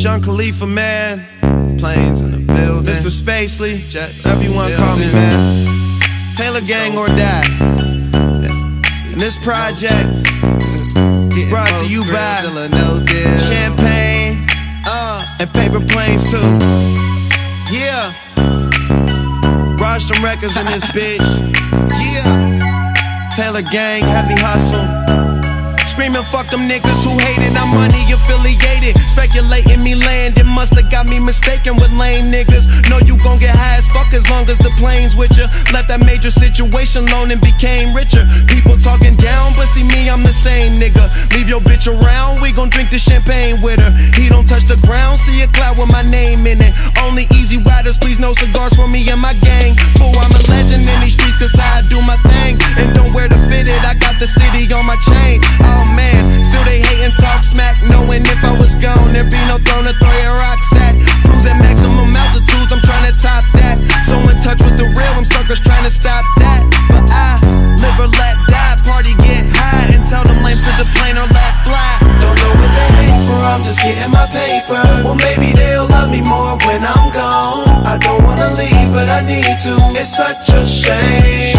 Sean Khalifa, man. Planes in the building. Mr. Spacely, Jets, everyone call me, man. Taylor Gang or Die. And this project is brought to you by Champagne and Paper Planes too. Yeah. Rostrum Records in this bitch. Yeah. Taylor Gang, heavy hustle. Screaming fuck them niggas who hated, I'm money affiliated. Speculating me landing, musta got me mistaken with lame niggas. Know you gon' get high as fuck as long as the plane's with ya. Left that major situation alone and became richer. People talking down, but see me, I'm the same nigga. Leave your bitch around, we gon' drink the champagne with her. He don't touch the ground, see a cloud with my name in it. Only easy riders, please no cigars for me and my gang. Fool, I'm a legend in these streets cause I do my thing. And don't wear the fitted, I got the city on my chain. Oh man, still they hate and talk smack, knowing if I was gone, there'd be no throne to throw your rocks at. Cruise at maximum altitudes, I'm trying to top that. So in touch with the real, them suckers trying to stop that. But I live or let die, party get high, and tell them lames to the plane or let fly. Don't know what they hate for, I'm just getting my paper. Well maybe they'll love me more when I'm gone. I don't wanna leave, but I need to. It's such a shame.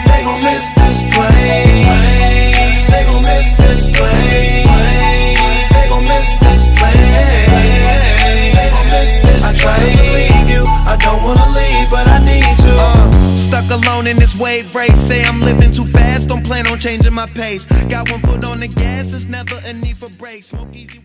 They gon' miss this plane. They gon' miss this plane. They gon' miss this plane. They gon' miss this plane. I try to believe you, I don't wanna leave, but I need to. Stuck alone in this wave race, say I'm living too fast, don't plan on changing my pace. Got one foot on the gas, it's never a need for brakes. Smoke easy.